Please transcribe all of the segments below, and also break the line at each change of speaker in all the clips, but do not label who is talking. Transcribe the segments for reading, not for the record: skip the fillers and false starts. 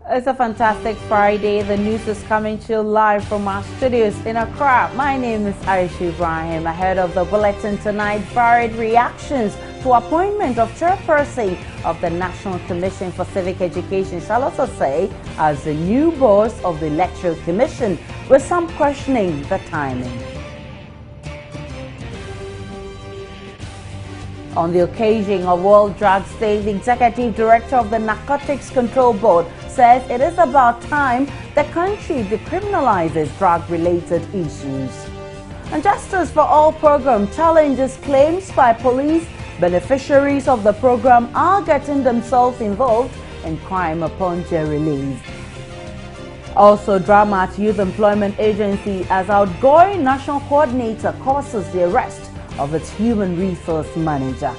It's a fantastic Friday. The news is coming to you live from our studios in Accra. My name is Aisha Ibrahim. Ahead of the bulletin tonight, varied reactions to appointment of chairperson of the National Commission for Civic Education, Barima Osei Asare, as the new boss of the Electoral Commission, with some questioning the timing. On the occasion of World Drug Day, the Executive Director of the Narcotics Control Board says it is about time the country decriminalizes drug-related issues. And Justice for All program challenges claims by police beneficiaries of the program are getting themselves involved in crime upon their release. Also, drama at Youth Employment Agency as outgoing national coordinator causes the arrest of its human resource manager.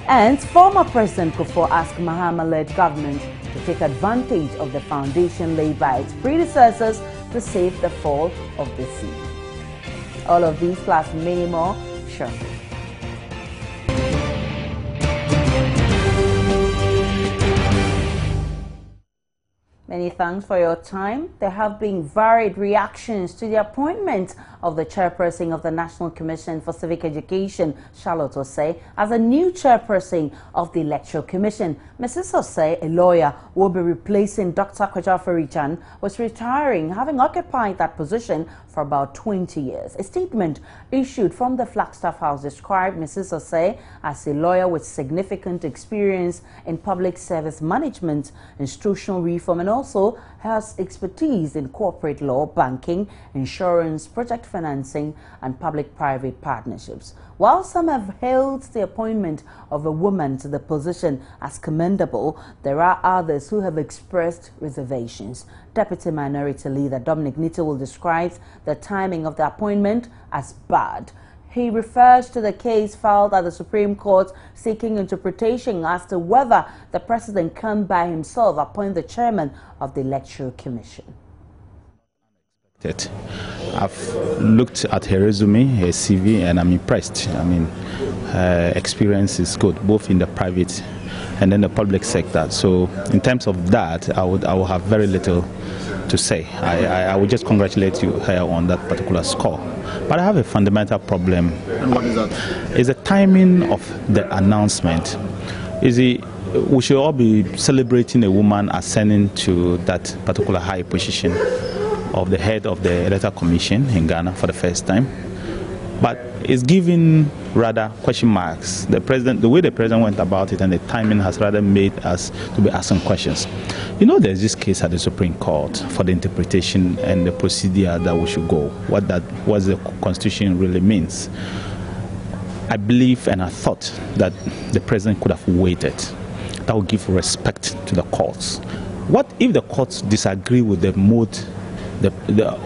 And former President Kufuor asked Mahama-led government to take advantage of the foundation laid by its predecessors to save the fall of the sea. All of these plus many more shortly. Many thanks for your time. There have been varied reactions to the appointment of the chairperson of the National Commission for Civic Education, Barima Osei, as a new chairperson of the Electoral Commission. Mrs. Osei, a lawyer, will be replacing Dr. Kwajafari-Chan, was retiring, having occupied that position for about 20 years. A statement issued from the Flagstaff House described Mrs. Osei as a lawyer with significant experience in public service management, institutional reform, and also has expertise in corporate law, banking, insurance, project financing, and public-private partnerships. While some have hailed the appointment of a woman to the position as commendable, there are others who have expressed reservations. Deputy Minority Leader Dominic Nitiwul describes the timing of the appointment as bad. He refers to the case filed at the Supreme Court seeking interpretation as to whether the president can by himself appoint the chairman of the Electoral Commission.
I've looked at her resume, her CV, and I'm impressed. I mean, her experience is good, both in the private and then the public sector. So in terms of that, I would have very little to say. I would just congratulate her on that particular score. But I have a fundamental problem.
And what is that?
Is the timing of the announcement. We should all be celebrating a woman ascending to that particular high position of the head of the Electoral Commission in Ghana for the first time. But it's giving rather question marks. The way the president went about it and the timing has rather made us to be asking questions. You know, there's this case at the Supreme Court for the interpretation and the procedure that we should go, what the Constitution really means. I believe and I thought that the president could have waited. That would give respect to the courts. What if the courts disagree with the mode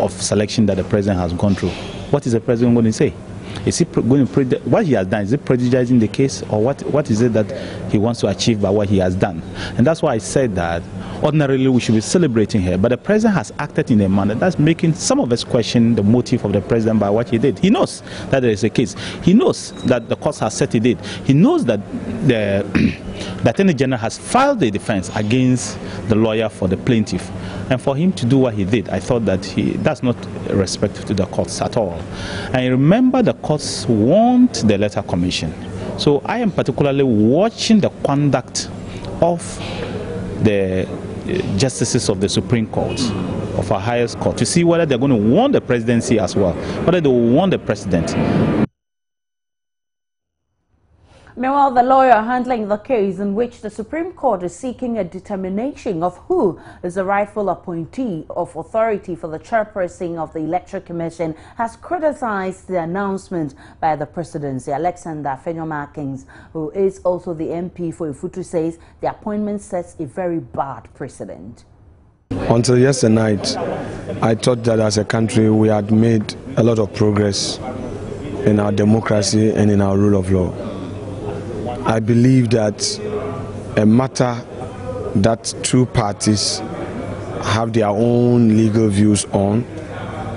of selection that the president has gone through? What is the president going to say? Is he going to what he has done? Is it prejudicing the case, or what is it that he wants to achieve by what he has done? And that's why I said that ordinarily we should be celebrating her, but the president has acted in a manner that's making some of us question the motive of the president by what he did. He knows that there is a case. He knows that the courts have set it did. He knows that the Attorney General has filed a defense against the lawyer for the plaintiff. And for him to do what he did, I thought that that's not respect to the courts at all. And remember, the courts want the Electoral Commission. So I am particularly watching the conduct of the justices of the Supreme Court, of our highest court, to see whether they're going to want the presidency as well, whether they will want the president.
Meanwhile, the lawyer handling the case in which the Supreme Court is seeking a determination of who is the rightful appointee of authority for the chairperson of the Electoral Commission has criticized the announcement by the presidency. Alexander Fenyomakins, who is also the MP for Ifutu, says the appointment sets a very bad precedent.
Until yesterday night, I thought that as a country we had made a lot of progress in our democracy and in our rule of law. I believe that a matter that two parties have their own legal views on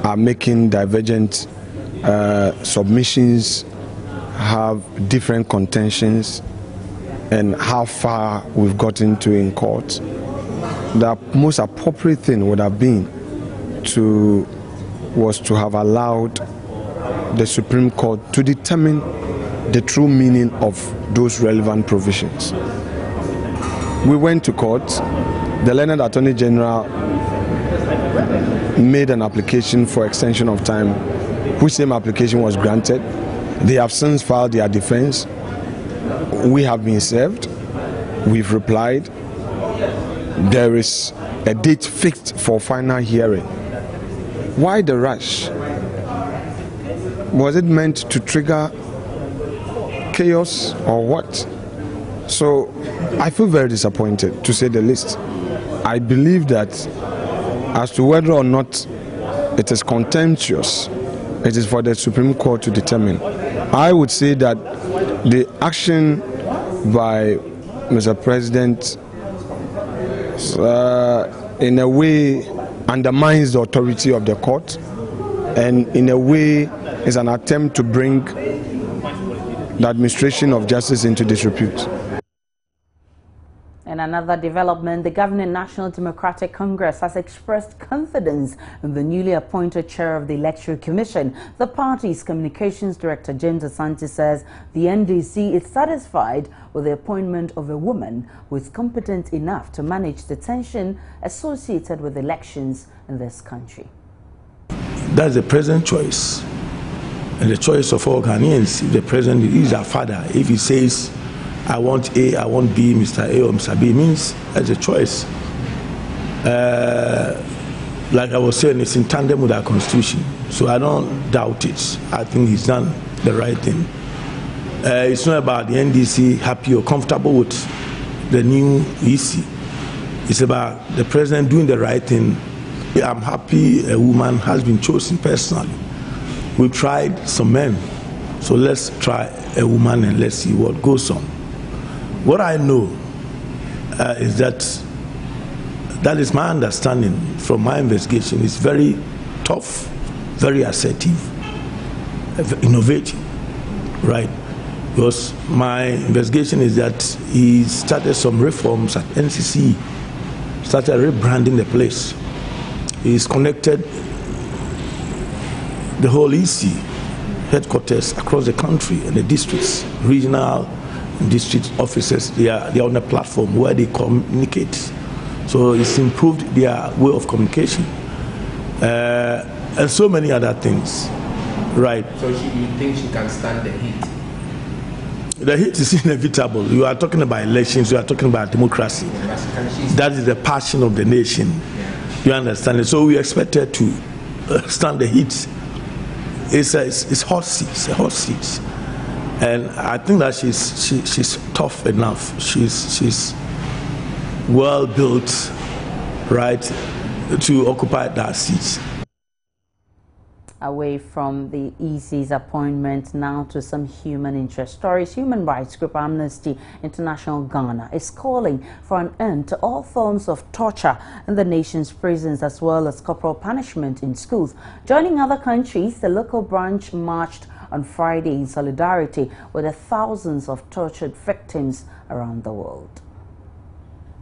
are making divergent submissions, have different contentions, and how far we've gotten to in court, the most appropriate thing would have been to have allowed the Supreme Court to determine the true meaning of those relevant provisions. We went to court. The learned Attorney General made an application for extension of time, which same application was granted. They have since filed their defense. We have been served. We've replied. There is a date fixed for final hearing. Why the rush? Was it meant to trigger chaos or what? So I feel very disappointed, to say the least. I believe that as to whether or not it is contemptuous, it is for the Supreme Court to determine. I would say that the action by Mr. President in a way undermines the authority of the court, and in a way is an attempt to bring the administration of justice into disrepute.
In another development, the governing National Democratic Congress has expressed confidence in the newly appointed chair of the Electoral Commission. The party's communications director, James Asante, says the NDC is satisfied with the appointment of a woman who is competent enough to manage the tension associated with elections in this country.
That's the president's choice, and the choice of all Ghanaians. If the president is our father, if he says, I want A, I want B, Mr. A or Mr. B, means that's a choice. Like I was saying, it's in tandem with our constitution, so I don't doubt it. I think he's done the right thing. It's not about the NDC happy or comfortable with the new EC. It's about the president doing the right thing. I'm happy a woman has been chosen personally. We've tried some men, so let's try a woman and let's see what goes on. What I know is that is my understanding from my investigation. It's very tough, very assertive, innovative, right? Because my investigation is that he started some reforms at NCC, started rebranding the place. He's connected the whole EC headquarters across the country and the districts, regional district offices. They are on a platform where they communicate. So it's improved their way of communication. And so many other things, right?
So you think she can stand the heat?
The heat is inevitable. You are talking about elections, you are talking about democracy. That is the passion of the nation. Yeah. You understand it? So we expect her to stand the heat. It's hot seat, it's a hot seat. And I think that she's tough enough. She's well built, right, to occupy that seat.
Away from the EC's appointment, now to some human interest stories. Human rights group Amnesty International Ghana is calling for an end to all forms of torture in the nation's prisons, as well as corporal punishment in schools. Joining other countries, the local branch marched on Friday in solidarity with the thousands of tortured victims around the world.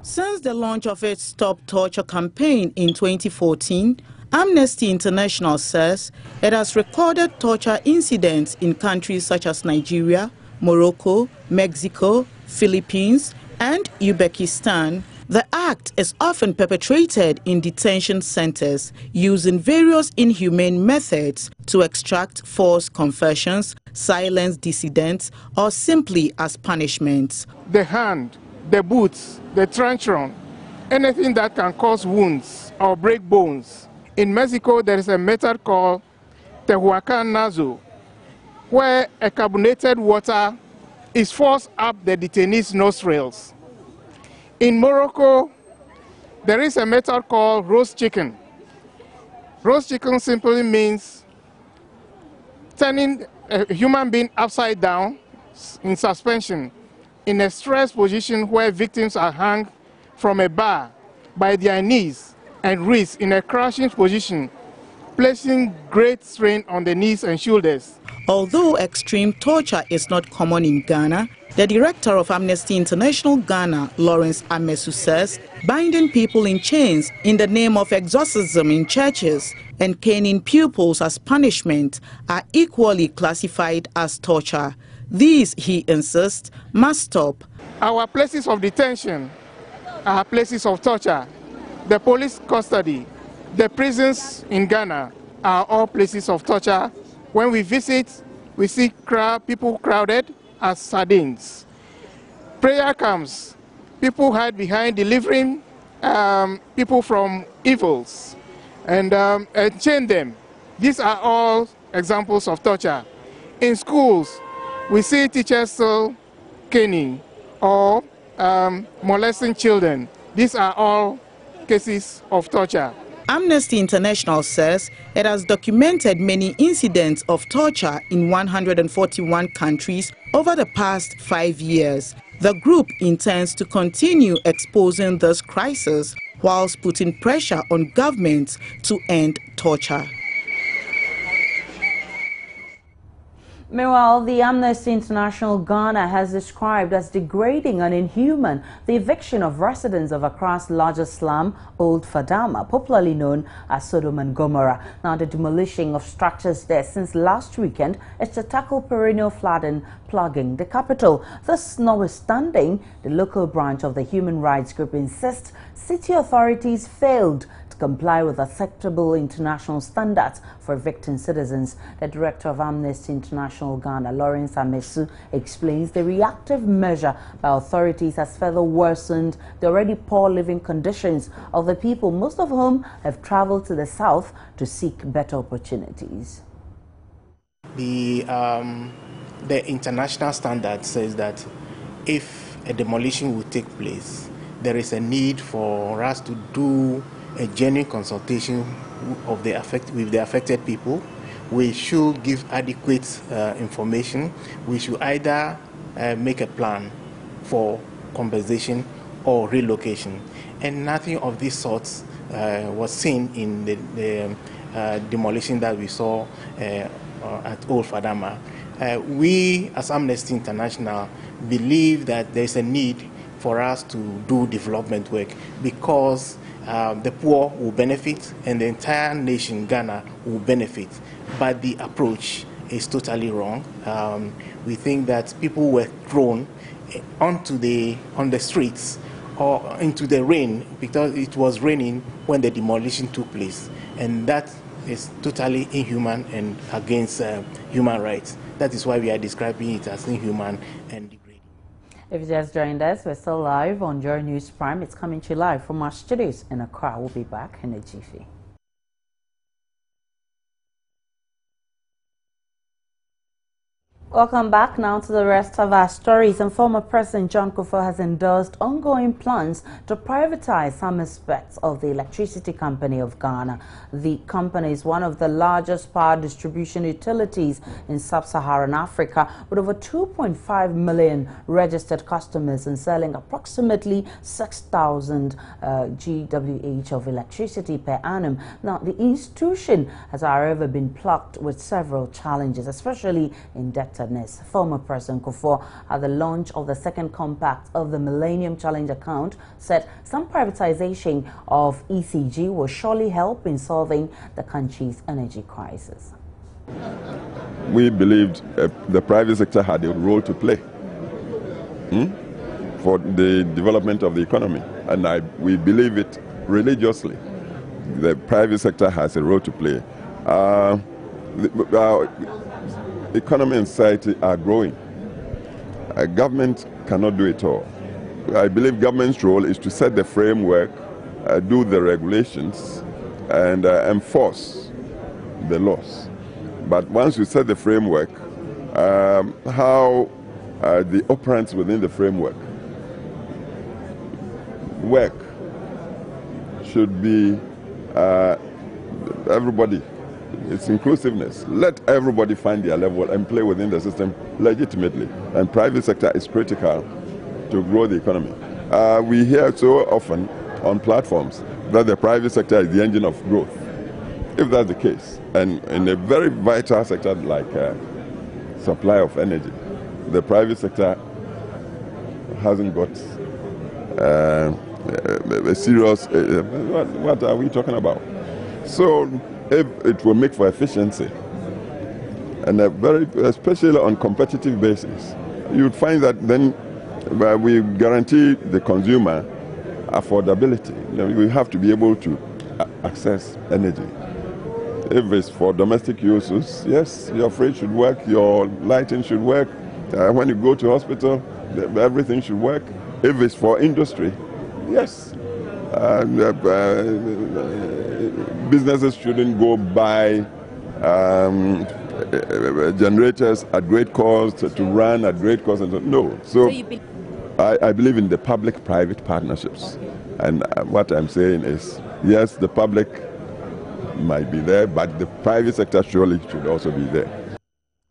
Since the launch of its Stop Torture campaign in 2014, Amnesty International says it has recorded torture incidents in countries such as Nigeria, Morocco, Mexico, Philippines, and Uzbekistan. The act is often perpetrated in detention centers using various inhumane methods to extract false confessions, silence dissidents, or simply as punishments.
The hand, the boots, the truncheon, anything that can cause wounds or break bones. In Mexico, there is a method called Tehuacanazo, where a carbonated water is forced up the detainee's nostrils. In Morocco, there is a method called roast chicken. Roast chicken simply means turning a human being upside down in suspension in a stress position where victims are hung from a bar by their knees and wrists in a crouching position, placing great strain on the knees and shoulders.
Although extreme torture is not common in Ghana, the director of Amnesty International Ghana, Lawrence Amesu, says binding people in chains in the name of exorcism in churches and caning pupils as punishment are equally classified as torture. These, he insists, must stop.
Our places of detention are places of torture. The police custody, the prisons in Ghana are all places of torture. When we visit, we see people crowded as sardines. Prayer comes, people hide behind delivering people from evils and chain them. These are all examples of torture. In schools, we see teachers still caning or molesting children. These are all cases of torture.
Amnesty International says it has documented many incidents of torture in 141 countries over the past 5 years. The group intends to continue exposing this crisis whilst putting pressure on governments to end torture.
Meanwhile, the Amnesty International Ghana has described as degrading and inhuman the eviction of residents of Accra's largest slum, Old Fadama, popularly known as Sodom and Gomorrah. Now, the demolishing of structures there since last weekend is to tackle perennial flooding plaguing the capital. This notwithstanding, the local branch of the human rights group insists city authorities failed comply with acceptable international standards for evicting citizens. The director of Amnesty International Ghana, Lawrence Amesu, explains the reactive measure by authorities has further worsened the already poor living conditions of the people, most of whom have traveled to the south to seek better opportunities.
The international standard says that if a demolition will take place, there is a need for us to do a genuine consultation of with the affected people. We should give adequate information. We should either make a plan for compensation or relocation. And nothing of this sort was seen in the demolition that we saw at Old Fadama. We, as Amnesty International, believe that there is a need for us to do development work because the poor will benefit and the entire nation, Ghana, will benefit. But the approach is totally wrong. We think that people were thrown on the streets or into the rain because it was raining when the demolition took place. And that is totally inhuman and against human rights. That is why we are describing it as inhuman and degrading.
If you just joined us, we're still live on Joy News Prime. It's coming to you live from our studios in Accra. We'll be back in a jiffy. Welcome back now to the rest of our stories. And former President John Kufuor has endorsed ongoing plans to privatize some aspects of the electricity company of Ghana. The company is one of the largest power distribution utilities in sub-Saharan Africa, with over 2.5 million registered customers and selling approximately 6,000 GWh of electricity per annum. Now, the institution has, however, been plagued with several challenges, especially in debt. Former President Kufuor, at the launch of the second compact of the Millennium Challenge account, said some privatization of ECG will surely help in solving the country's energy crisis.
We believed the private sector had a role to play for the development of the economy, and we believe it religiously. The private sector has a role to play. Economy and society are growing. Government cannot do it all. I believe government's role is to set the framework, do the regulations, and enforce the laws. But once you set the framework, how the operants within the framework work should be everybody. It's inclusiveness. Let everybody find their level and play within the system legitimately. And private sector is critical to grow the economy. We hear so often on platforms that the private sector is the engine of growth. If that's the case, and in a very vital sector like supply of energy. The private sector hasn't got a serious, what are we talking about? So if it will make for efficiency, and especially on competitive basis, you'd find that then we guarantee the consumer affordability. We have to be able to access energy. If it's for domestic uses, yes, your fridge should work, your lighting should work. When you go to hospital, everything should work. If it's for industry, yes. Businesses shouldn't go buy generators at great cost, to run at great cost. No. So I believe in the public-private partnerships. And what I'm saying is, yes, the public might be there, but the private sector surely should also be there.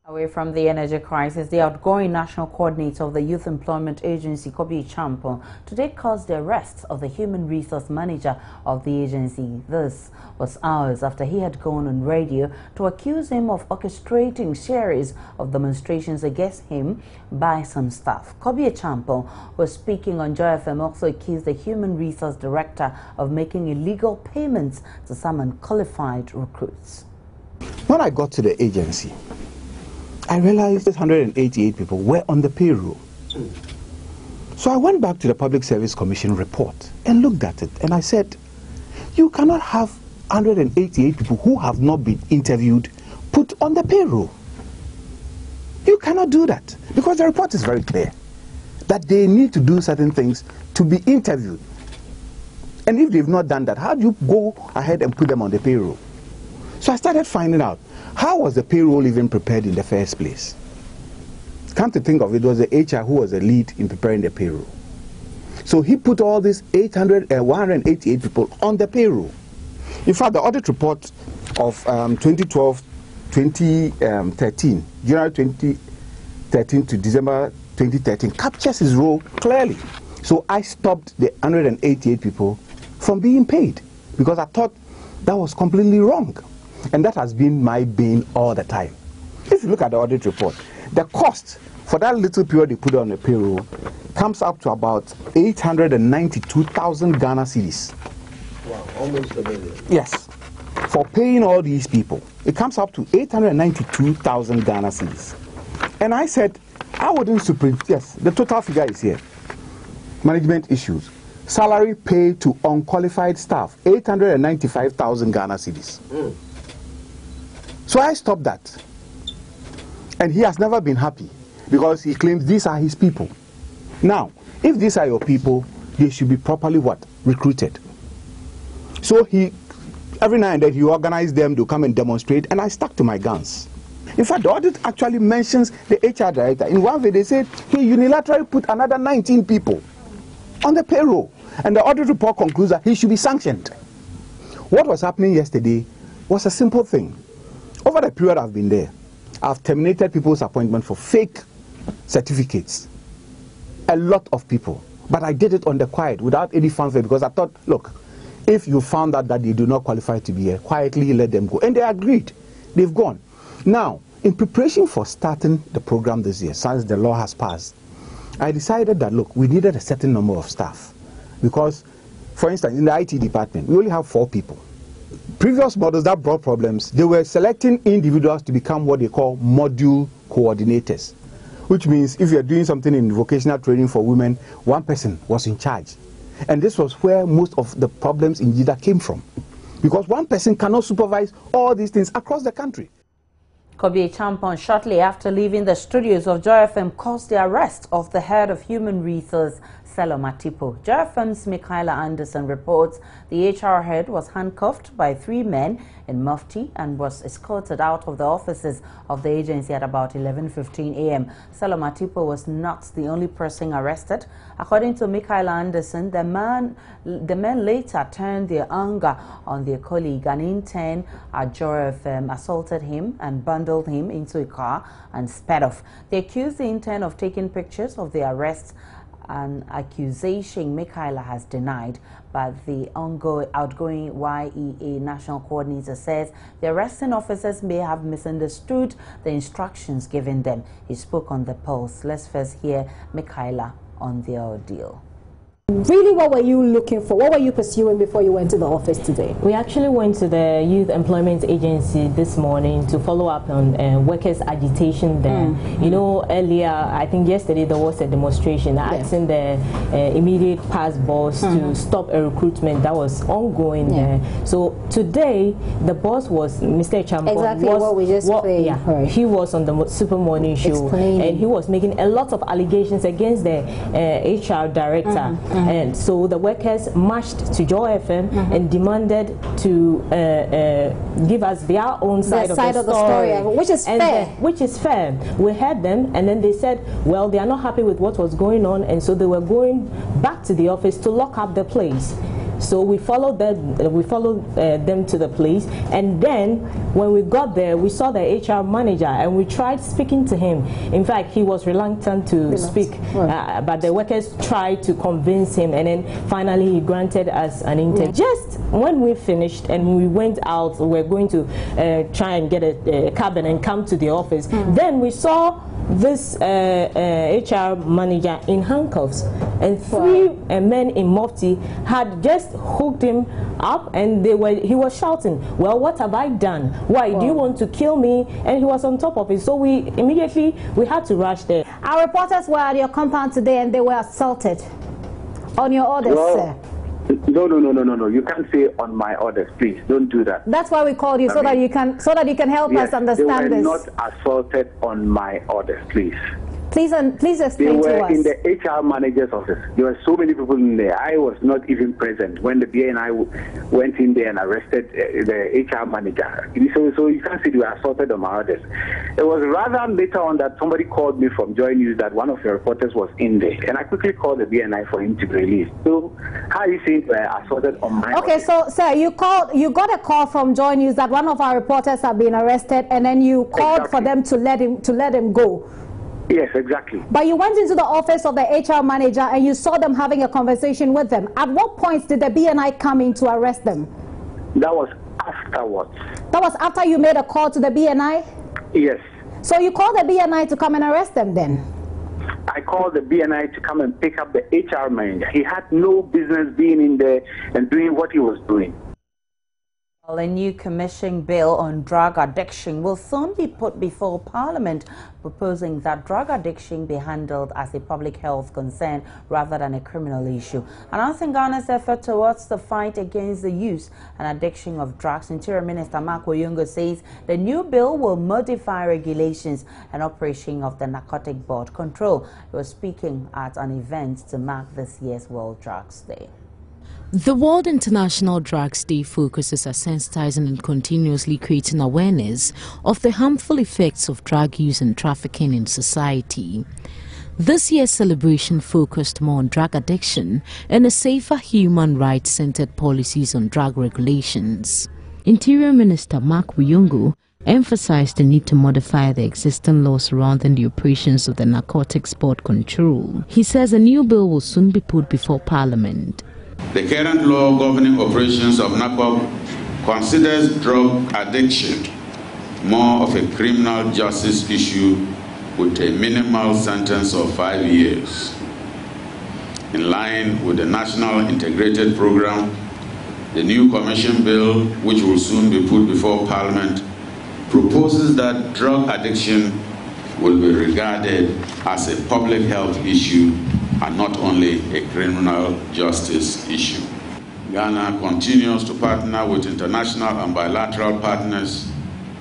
Away from the energy crisis, the outgoing national coordinator of the Youth Employment Agency, Kobi Champo, today caused the arrest of the human resource manager of the agency. This was hours after he had gone on radio to accuse him of orchestrating series of demonstrations against him by some staff. Kobi Champo was speaking on Joy FM, also accused the human resource director of making illegal payments to some unqualified recruits.
When I got to the agency, I realized 188 people were on the payroll. So I went back to the Public Service Commission report and looked at it, and I said, you cannot have 188 people who have not been interviewed put on the payroll. You cannot do that, because the report is very clear that they need to do certain things to be interviewed. And if they've not done that, how do you go ahead and put them on the payroll? So I started finding out, how was the payroll even prepared in the first place? Come to think of it, was the HR who was the lead in preparing the payroll. So he put all these 188 people on the payroll. In fact, the audit report of 2012-2013, January 2013 to December 2013, captures his role clearly. So I stopped the 188 people from being paid, because I thought that was completely wrong. And that has been my bane all the time. If you look at the audit report, the cost for that little period they put on the payroll comes up to about 892,000 Ghana cedis.
Wow, almost a million.
Yes. For paying all these people, it comes up to 892,000 Ghana cedis. And I said, I wouldn't yes, the total figure is here. Management issues. Salary paid to unqualified staff, 895,000 Ghana cedis. So I stopped that. And he has never been happy, because he claims these are his people. Now, if these are your people, they should be properly what? Recruited. So every now and then he organized them to come and demonstrate, and I stuck to my guns. In fact, the audit actually mentions the HR director. In one way they said he unilaterally put another 19 people on the payroll. And the audit report concludes that he should be sanctioned. What was happening yesterday was a simple thing. Over the period I've been there, I've terminated people's appointment for fake certificates. A lot of people. But I did it on the quiet, without any fanfare, because I thought, look, if you found out that they do not qualify to be here, quietly let them go. And they agreed. They've gone. Now, in preparation for starting the program this year, since the law has passed, I decided that, look, we needed a certain number of staff. Because, for instance, in the IT department, we only have 4 people. Previous models that brought problems, they were selecting individuals to become what they call module coordinators, which means if you're doing something in vocational training for women, one person was in charge. And this was where most of the problems in JIDA came from, because one person cannot supervise all these things across the country.
Kobi Champo, shortly after leaving the studios of Joy FM, caused the arrest of the head of human resource, Matipo. Joy FM's Michaela Anderson reports the HR head was handcuffed by 3 men in mufti and was escorted out of the offices of the agency at about 11:15 a.m. Matipo was not the only person arrested. According to Michaela Anderson, the men later turned their anger on their colleague, and in turn at Joy FM assaulted him and bundled him into a car and sped off. They accused the intern of taking pictures of the arrest an accusation Michaela has denied, but the outgoing YEA national coordinator says the arresting officers may have misunderstood the instructions given them. He spoke on the Pulse. Let's first hear Michaela on the ordeal.
Really, what were you looking for? What were you pursuing before you went to the office today?
We actually went to the Youth Employment Agency this morning to follow up on workers' agitation there. You know, earlier, I think yesterday, there was a demonstration asking the immediate past boss to stop a recruitment that was ongoing there. So today, the boss was Mr. Champo.
Exactly what we just played.
He was on the Super Morning Show, and he was making a lot of allegations against the HR director. And so the workers marched to Joy FM and demanded to give us their own side, of the story,
which is fair.
Which is fair. We heard them, and then they said, well, they are not happy with what was going on, and so they were going back to the office to lock up the place. So we followed them. Them to the place, and then when we got there, we saw the HR manager, and we tried speaking to him. In fact, he was reluctant to speak, but the workers tried to convince him, and then finally he granted us an interview. Just when we finished and we went out, we were going to try and get a cabin and come to the office. Then we saw this HR manager in handcuffs, and three men in mufti had just hooked him up, and he was shouting, well, what have I done? Why do you want to kill me? And he was on top of it. So we immediately had to rush there.
Our reporters were at your compound today, and they were assaulted on your orders, sir.
No. You can't say on my orders, please. Don't do that.
That's why we called you, so that you can help us understand
this. They were
this.
not assaulted on my orders, please.
Please explain to us.
They were in the HR manager's office. There were so many people in there. I was not even present when the BNI went in there and arrested the HR manager. So you can't say they were assaulted on my orders. It was rather later on that somebody called me from Joy News that one of your reporters was in there, and I quickly called the BNI for him to be released. So how are you saying they were assaulted on my orders?
So sir, you got a call from Joy News that one of our reporters have been arrested, and then you called for them to let him go.
Yes, exactly.
But you went into the office of the HR manager and you saw them having a conversation with them. At what point did the BNI come in to arrest them?
That was afterwards.
That was after you made a call to the BNI?
Yes.
So you called the BNI to come and arrest them then?
I called the BNI to come and pick up the HR manager. He had no business being in there and doing what he was doing.
A new commission bill on drug addiction will soon be put before Parliament, proposing that drug addiction be handled as a public health concern rather than a criminal issue. Announcing Ghana's effort towards the fight against the use and addiction of drugs, Interior Minister Mark Oyungo says the new bill will modify regulations and operation of the Narcotic Board Control. He was speaking at an event to mark this year's World Drugs Day.
The World International Drugs Day focuses on sensitizing and continuously creating awareness of the harmful effects of drug use and trafficking in society. This year's celebration focused more on drug addiction and a safer human rights-centered policies on drug regulations. Interior Minister Mark Oyungo emphasized the need to modify the existing laws surrounding the operations of the Narcotics Board Control. He says a new bill will soon be put before Parliament.
The current law governing operations of NACOB considers drug addiction more of a criminal justice issue with a minimal sentence of 5 years. In line with the National Integrated Program, the new Commission bill, which will soon be put before Parliament, proposes that drug addiction will be regarded as a public health issue and not only a criminal justice issue. Ghana continues to partner with international and bilateral partners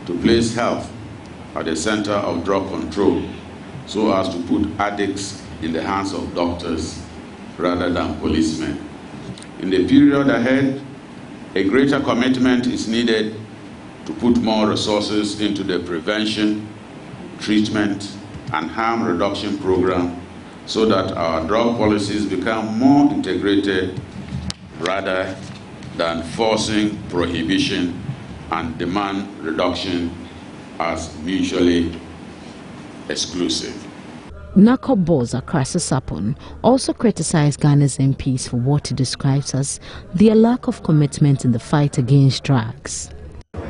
to place health at the center of drug control so as to put addicts in the hands of doctors rather than policemen. In the period ahead, a greater commitment is needed to put more resources into the prevention, treatment, and harm reduction program so that our drug policies become more integrated rather than forcing prohibition and demand reduction as mutually exclusive.
NACOP boss Akrasa Sapon also criticized Ghana's MPs for what he describes as their lack of commitment in the fight against drugs.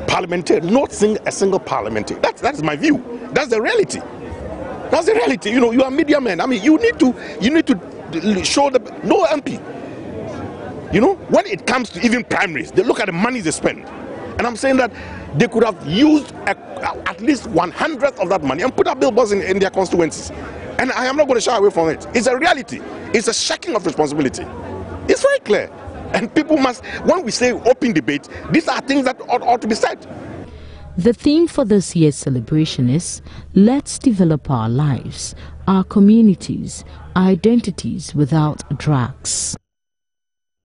Parliamentary, not a single parliamentary. That is my view. That's the reality. That's the reality. You know, you are media men. I mean, you need to show the no MP. You know, when it comes to even primaries, they look at the money they spend. And I'm saying that they could have used at least 1/100th of that money and put up billboards in their constituencies. And I am not going to shy away from it. It's a reality. It's a shirking of responsibility. It's very clear. And people must, when we say open debate, these are things that ought to be said.
The theme for this year's celebration is Let's Develop Our Lives, Our Communities, Our Identities Without Drugs.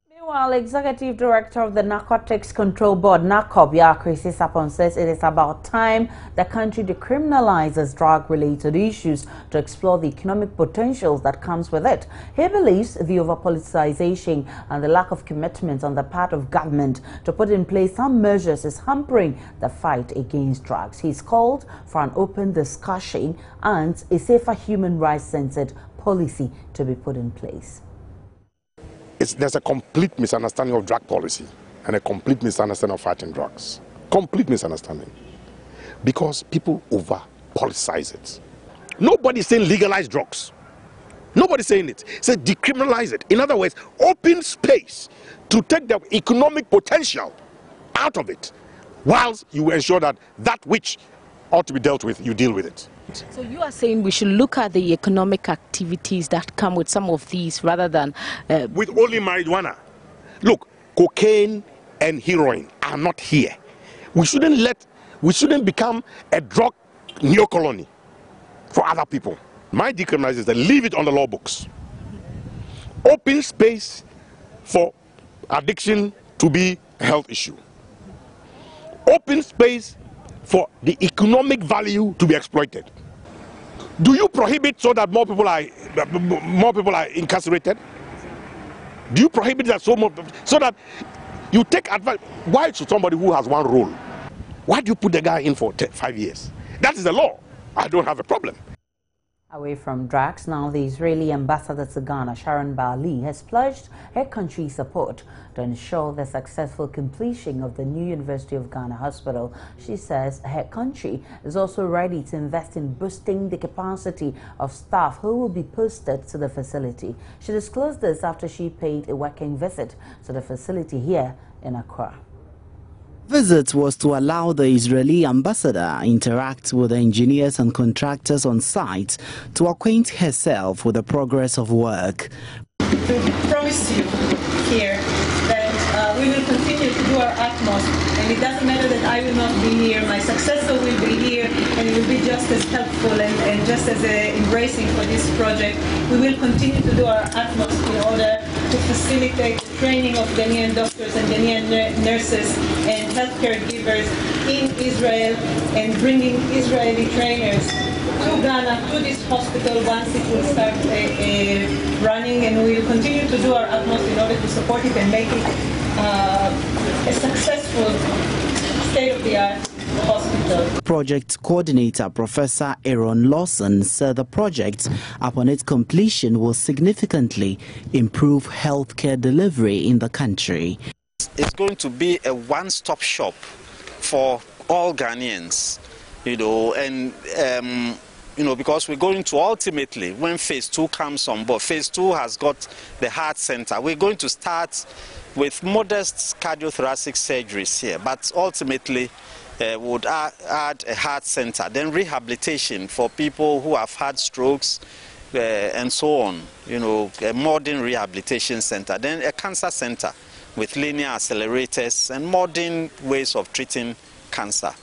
Meanwhile, Executive Director of the Narcotics Control Board, NACOP, Akrasa Sapon, says it is about time the country decriminalizes drug-related issues to explore the economic potentials that comes with it. He believes the over-politicization and the lack of commitment on the part of government to put in place some measures is hampering the fight against drugs. He's called for an open discussion and a safer human rights-centered policy to be put in place.
There's a complete misunderstanding of drug policy and a complete misunderstanding of fighting drugs. Complete misunderstanding. Because people over-politicize it. Nobody's saying legalize drugs. Nobody's saying it. Say decriminalize it. In other words, open space to take the economic potential out of it, whilst you ensure that that which ought to be dealt with, you deal with it.
So you are saying we should look at the economic activities that come with some of these rather than...
with only marijuana. Look, cocaine and heroin are not here. We shouldn't become a drug neo-colony for other people. My decriminalization is that leave it on the law books. Open space for addiction to be a health issue. Open space for the economic value to be exploited. Do you prohibit so that more people are incarcerated? Do you prohibit that so that you take advantage? Why should somebody who has one role? Why do you put the guy in for 5 years? That is the law. I don't have a problem.
Away from drugs, now the Israeli ambassador to Ghana, Sharon Bali, has pledged her country's support to ensure the successful completion of the new University of Ghana hospital. She says her country is also ready to invest in boosting the capacity of staff who will be posted to the facility. She disclosed this after she paid a working visit to the facility here in Accra.
Visit was to allow the Israeli ambassador interact with the engineers and contractors on site to acquaint herself with the progress of work.
To promise you here that we will continue to do our utmost, and it doesn't matter that I will not be here, my successor will be here, and it will be just as helpful and just as embracing for this project. We will continue to do our utmost in order to facilitate the training of Ghanaian doctors and Ghanaian nurses and healthcare givers in Israel, and bringing Israeli trainers to Ghana, to this hospital once it will start running, and we will continue to do our utmost in order to support it and make it a successful state-of-the-art hospital.
Project coordinator Professor Aaron Lawson said the project, upon its completion, will significantly improve healthcare delivery in the country.
It's going to be a one-stop shop for all Ghanaians, you know, and you know, because we're going to ultimately, when phase 2 comes on board, phase 2 has got the heart center. We're going to start with modest cardiothoracic surgeries here, but ultimately would add a heart center, then rehabilitation for people who have had strokes and so on, you know, a modern rehabilitation center, then a cancer center with linear accelerators and modern ways of treating cancer.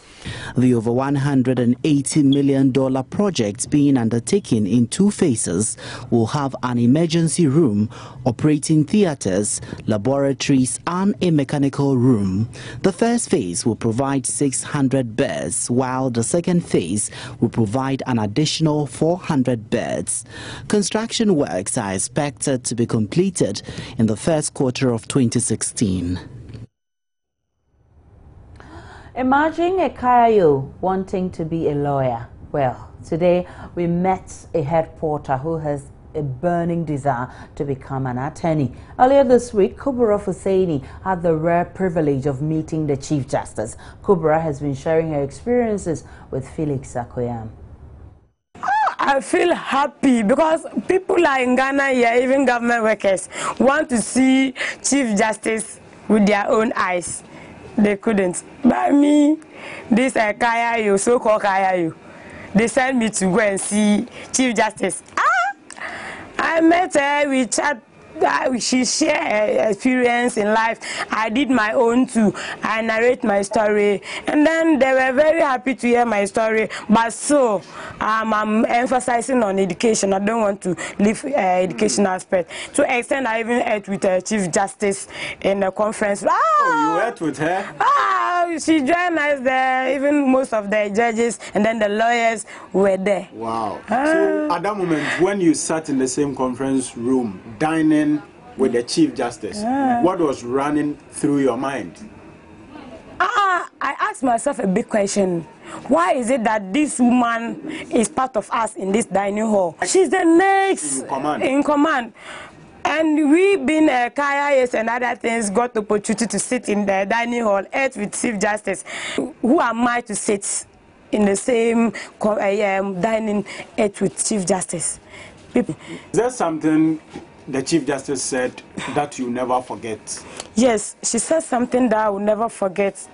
The over $180 million project being undertaken in 2 phases will have an emergency room, operating theaters, laboratories and a mechanical room. The first phase will provide 600 beds, while the second phase will provide an additional 400 beds. Construction works are expected to be completed in the first quarter of 2016.
Imagine a Kayo wanting to be a lawyer. Well, Today, we met a head porter who has a burning desire to become an attorney. Earlier this week, Kubra Hussaini had the rare privilege of meeting the Chief Justice. Kubra has been sharing her experiences with Felix Akoyam.
I feel happy because people are in Ghana here, even government workers, want to see Chief Justice with their own eyes. They couldn't. But me, this Kayayo, so-called Kayayo, they sent me to go and see Chief Justice. I met her, we chat, she shared her experience in life. I did my own too. I narrate my story. And then they were very happy to hear my story. But so, I'm emphasizing on education. I don't want to leave education aspect. To extend, I even ate with Chief Justice in the conference.
Oh, you ate with her?
She joined us there. Even most of the judges and then the lawyers were there.
Wow. So at that moment, when you sat in the same conference room, dining with the Chief Justice, what was running through your mind?
I asked myself a big question. Why is it that this woman is part of us in this dining hall? She's the next in command. And we, being KIAs and other things, got the opportunity to sit in the dining hall, ate with Chief Justice. Who am I to sit in the same dining, ate with Chief Justice?
Is there something the Chief Justice said that you never forget?
Yes, she said something that I will never forget.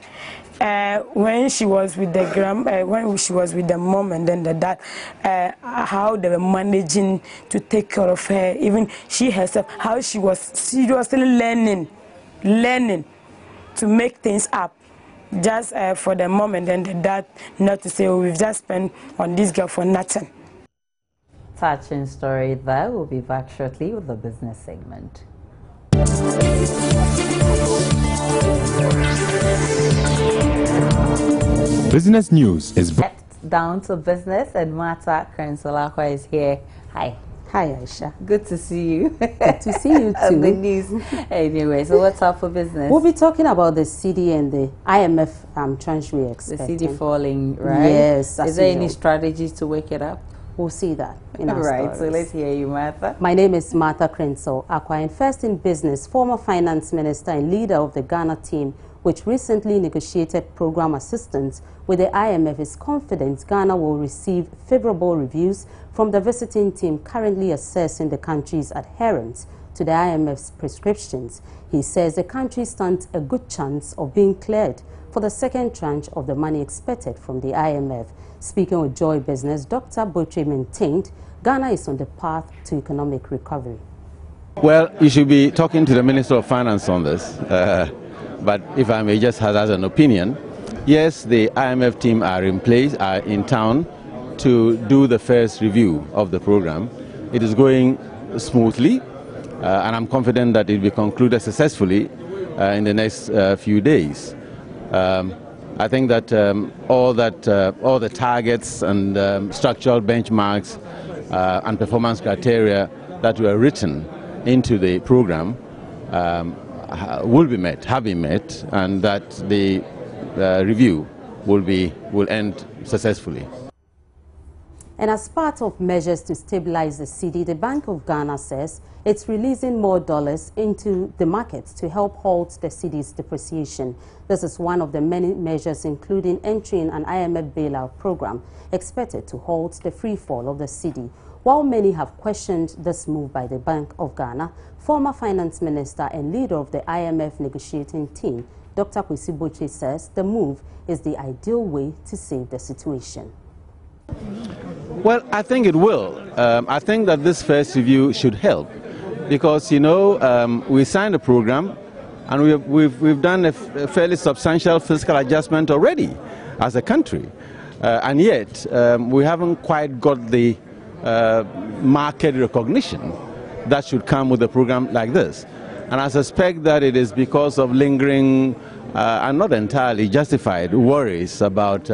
When she was with the when she was with the mom and then the dad, how they were managing to take care of her. Even she herself, how she was still learning to make things up. Just for the mom and then the dad, not to say, oh, we've just spent on this girl for nothing.
Touching story there. We'll be back shortly with the business segment.
Business news is
down to business, and Martha Krensolakwa is here. Hi.
Hi, Aisha.
Good to see you.
Good to see you too.
The news. Anyway, so what's up for business?
We'll be talking about the CD and the IMF tranche we expect.
The CD falling, right?
Yes.
Is there any strategies to wake it up?
We'll see that in our
right,
stories.
So let's hear you, Martha.
My name is Martha Krensolakwa, and first in business, former finance minister and leader of the Ghana team, which recently negotiated program assistance with the IMF, is confident Ghana will receive favorable reviews from the visiting team currently assessing the country's adherence to the IMF's prescriptions. He says the country stands a good chance of being cleared for the second tranche of the money expected from the IMF. Speaking with Joy Business, Dr. Botre maintained Ghana is on the path to economic recovery.
Well, you should be talking to the Minister of Finance on this. But if I may just have as an opinion, yes, the IMF team are in place, are in town to do the first review of the program. It is going smoothly, and I'm confident that it will be concluded successfully in the next few days. I think that all the targets and structural benchmarks and performance criteria that were written into the program will be met, have been met, and that the review will end successfully.
And as part of measures to stabilize the cedi, the Bank of Ghana says it's releasing more dollars into the markets to help halt the cedi's depreciation. This is one of the many measures, including entering an IMF bailout program expected to halt the free fall of the cedi. While many have questioned this move by the Bank of Ghana, former finance minister and leader of the IMF negotiating team, Dr. Kwesi Boche, says the move is the ideal way to save the situation.
Well, I think it will. I think that this first review should help because, you know, we signed a program and we've done a fairly substantial fiscal adjustment already as a country. And yet, we haven't quite got the market recognition that should come with a program like this. And I suspect that it is because of lingering and not entirely justified worries about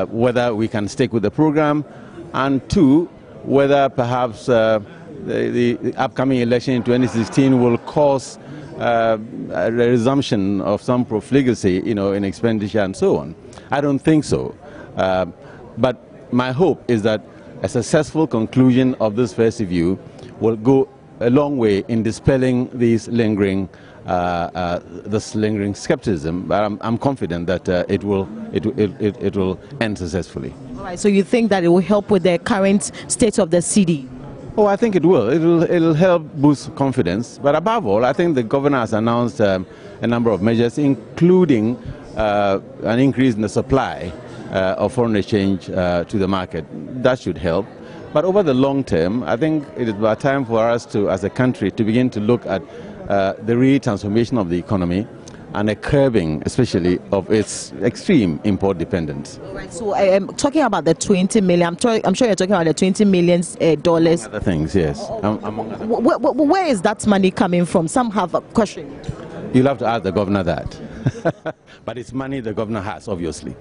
whether we can stick with the program, and two, whether perhaps the upcoming election in 2016 will cause a resumption of some profligacy, you know, in expenditure and so on. I don't think so. But my hope is that a successful conclusion of this first review will go a long way in dispelling these lingering skepticism. But I'm confident that it will end successfully.
All right. So you think that it will help with the current state of the city?
Oh, I think it will. It'll help boost confidence. But above all, I think the governor has announced a number of measures, including an increase in the supply of foreign exchange to the market. That should help. But over the long term, I think it is about time for us to, as a country, to begin to look at the re-transformation of the economy and a curbing, especially, of its extreme import dependence.
All right, so talking about the 20 million, I'm sure you're talking about the $20 million.
Other things, yes.
Where is that money coming from? Some have a question.
You'll have to ask the governor that. But it's money the governor has, obviously.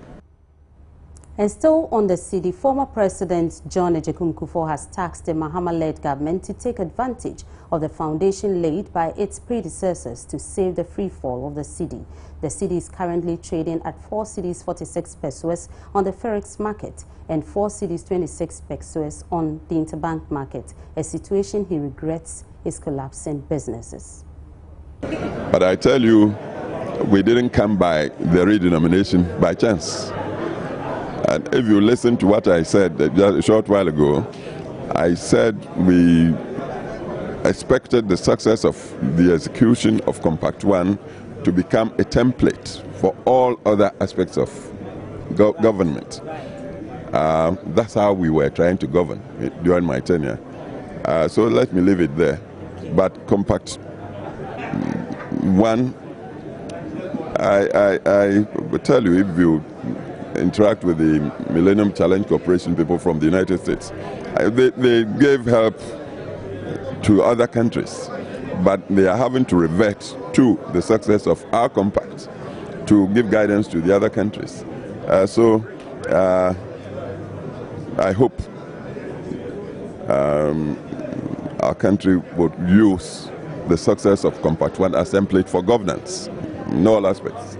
And still on the city, former President John Agyekum Kufuor has tasked the Mahama-led government to take advantage of the foundation laid by its predecessors to save the free fall of the city. The city is currently trading at 4 cedis 46 pesos on the Forex market and 4 cedis 26 pesos on the interbank market, a situation he regrets is collapsing businesses.
But I tell you, we didn't come by the redenomination by chance. And if you listen to what I said just a short while ago, I said we expected the success of the execution of Compact 1 to become a template for all other aspects of government. That's how we were trying to govern during my tenure. So let me leave it there. But Compact 1, I will tell you, if you interact with the Millennium Challenge Corporation people from the United States, they gave help to other countries, but they are having to revert to the success of our compact to give guidance to the other countries. So I hope our country would use the success of Compact 1 as template for governance in all aspects.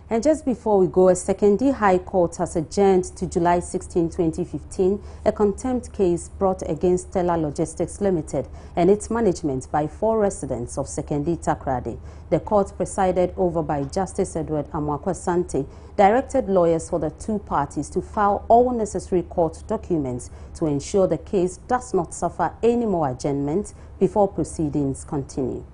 And just before we go, a Secondary High Court has adjourned to July 16, 2015, a contempt case brought against Stellar Logistics Limited and its management by 4 residents of Secondary Takrady. The court, presided over by Justice Edward Amwakwa-Sante, directed lawyers for the 2 parties to file all necessary court documents to ensure the case does not suffer any more adjournment before proceedings continue.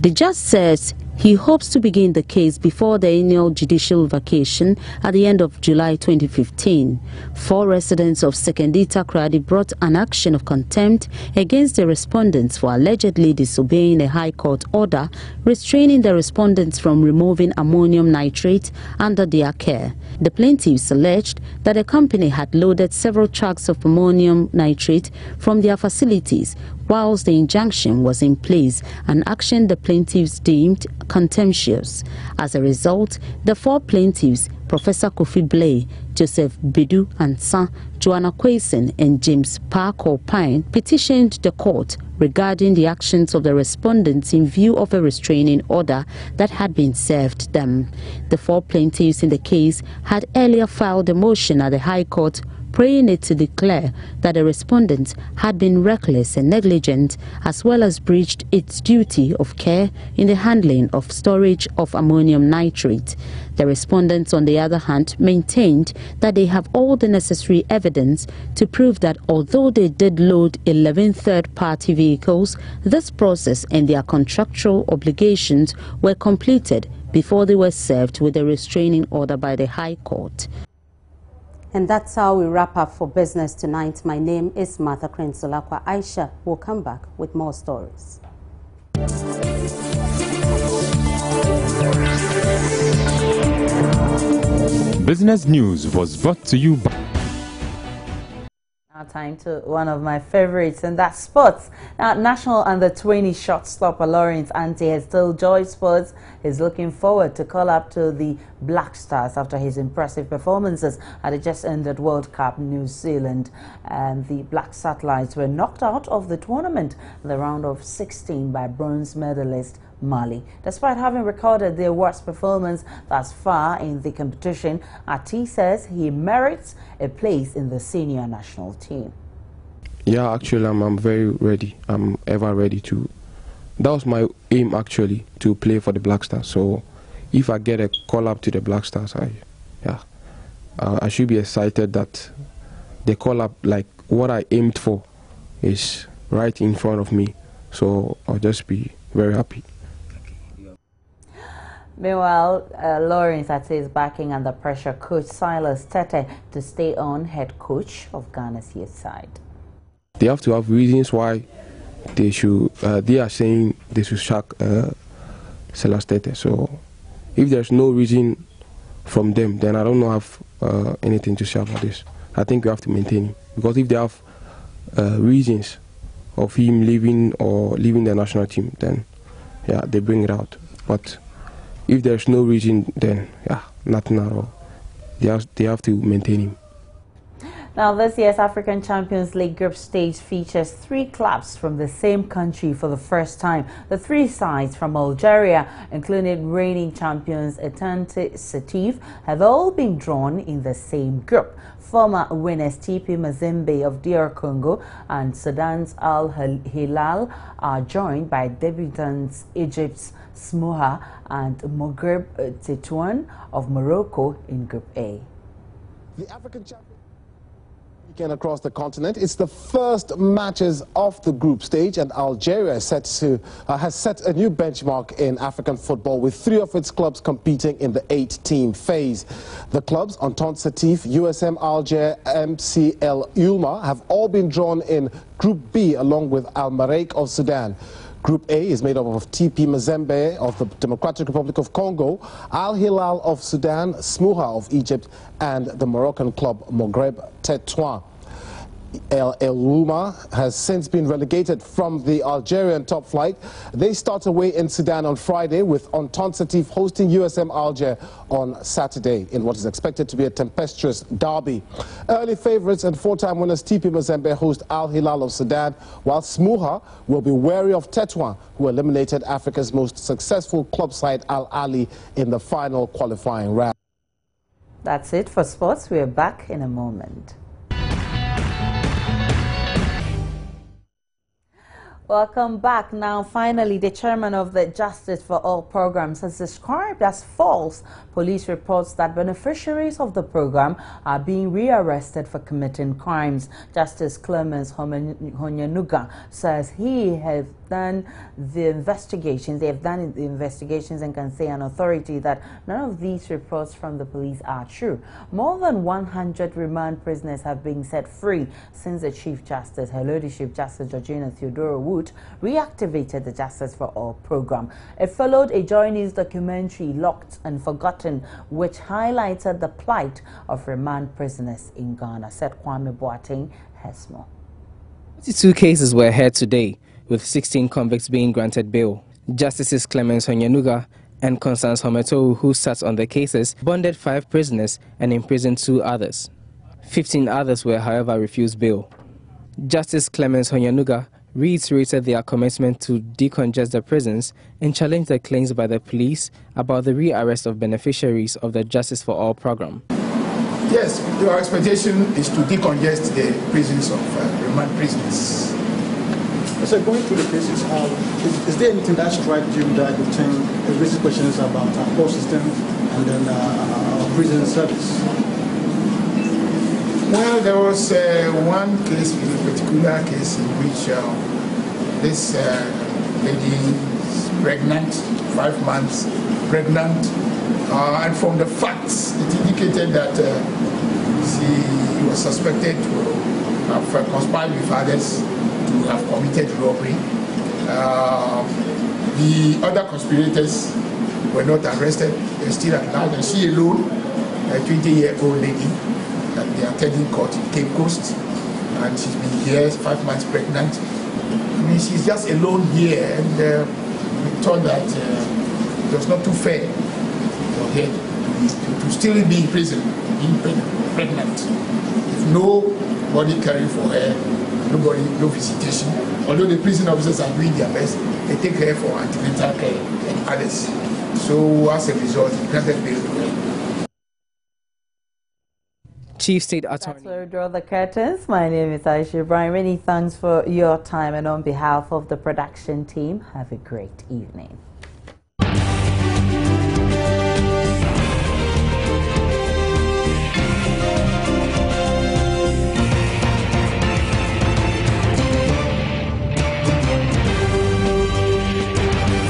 The judge says he hopes to begin the case before the annual judicial vacation at the end of July 2015. 4 residents of Secondary Takrady brought an action of contempt against the respondents for allegedly disobeying a High Court order restraining the respondents from removing ammonium nitrate under their care. The plaintiffs alleged that the company had loaded several trucks of ammonium nitrate from their facilities whilst the injunction was in place, an action the plaintiffs deemed contemptuous. As a result, the 4 plaintiffs, Professor Kofi Blay, Joseph Bedu Ansa, Joanna Quayson and James Parker Pine, petitioned the court regarding the actions of the respondents in view of a restraining order that had been served them. The 4 plaintiffs in the case had earlier filed a motion at the High Court praying it to declare that the respondent had been reckless and negligent, as well as breached its duty of care in the handling of storage of ammonium nitrate. The respondents, on the other hand, maintained that they have all the necessary evidence to prove that although they did load 11 third-party vehicles, this process and their contractual obligations were completed before they were served with a restraining order by the High Court. And that's how we wrap up for business tonight. My name is Martha Krensolakwa. Aisha will come back with more stories.
Business News was brought to you by...
Now time to one of my favorites, and that's sports. Now, National Under-20 shortstopper Lawrence Ante has told Joy Sports he's looking forward to call up to the Black Stars after his impressive performances at the just-ended World Cup New Zealand. And the Black Satellites were knocked out of the tournament in the round of 16 by bronze medalist Mali. Despite having recorded their worst performance thus far in the competition, Ati says he merits a place in the senior national team.
Yeah, actually, I'm very ready. I'm ever ready to. That was my aim, actually, to play for the Black Stars. So if I get a call up to the Black Stars, I should be excited that the call up, like what I aimed for, is right in front of me. So I'll just be very happy.
Meanwhile, Lawrence Ate is backing under pressure coach Silas Tete to stay on head coach of Ghana's youth side.
They have to have reasons why they should. They are saying they should sack Silas Tete. So if there's no reason from them, then I don't have anything to say about this. I think we have to maintain him, because if they have reasons of him leaving or leaving the national team, then yeah, they bring it out. But if there's no reason, then yeah, nothing at all. They have to maintain him.
Now, this year's African Champions League group stage features 3 clubs from the same country for the first time. The 3 sides from Algeria, including reigning champions Etente Setif, have all been drawn in the same group. Former winners TP Mazembe of DR Congo and Sudan's Al Hilal are joined by debutants Egypt's Smuha and Maghreb Tetouan of Morocco in Group A.
The African Champions weekend across the continent. It's the first matches of the group stage, and Algeria has set a new benchmark in African football, with 3 of its clubs competing in the 8-team phase. The clubs Entente Setif, USM Alger, MCL Ulma have all been drawn in Group B along with Al Maraik of Sudan. Group A is made up of TP Mazembe of the Democratic Republic of Congo, Al Hilal of Sudan, Smuha of Egypt, and the Moroccan club Maghreb Tetouan. El Luma has since been relegated from the Algerian top flight. They start away in Sudan on Friday, with Entente Setif hosting USM Alger on Saturday in what is expected to be a tempestuous derby. Early favourites and 4-time winners TP Mazembe host Al Hilal of Sudan, while Smuha will be wary of Tetouan, who eliminated Africa's most successful club side Al Ali in the final qualifying round.
That's it for sports. We're back in a moment. Welcome back. Now, finally, the chairman of the Justice for All programs has described as false police reports that beneficiaries of the program are being rearrested for committing crimes. Justice Clemens Honyanuga says he has done the investigations. They have done the investigations and can say an authority that none of these reports from the police are true. More than 100 remand prisoners have been set free since the Chief Justice, Her Ladyship Justice Georgina Theodora Wood, reactivated the Justice for All program. It followed a Joy News documentary, Locked and Forgotten, which highlighted the plight of remand prisoners in Ghana. Said Kwame Boateng has more.
22 cases were heard today, with 16 convicts being granted bail. Justices Clemens Honyanuga and Constance Hometou, who sat on the cases, bonded 5 prisoners and imprisoned 2 others. 15 others were, however, refused bail. Justice Clemens Honyanuga reiterated their commitment to decongest the prisons and challenged the claims by the police about the rearrest of beneficiaries of the Justice for All program.
Yes, your expectation is to decongest the prisons of remand prisoners.
So going through the cases, is there anything that strikes you that you think raises questions about our court system and then our prison service?
Well, there was one case, a particular case in which this lady is pregnant, 5 months pregnant, and from the facts, it indicated that she was suspected to have conspired with others to have committed robbery. The other conspirators were not arrested; they're still at large, and she alone, a 20-year-old lady, that they are attending court in Cape Coast, and she's been here 5 months pregnant. I mean, she's just alone here, and we thought that it was not too fair for her to still be in prison, being pregnant, with nobody caring for her, no visitation. Although the prison officers are doing their best, they take care for antenatal care and others. So as a result, he granted bail to them.
Chief State Attorney.
That's where we draw the curtains. My name is Aisha Brian. Many thanks for your time, and on behalf of the production team, have a great evening.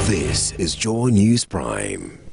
This is Joy News Prime.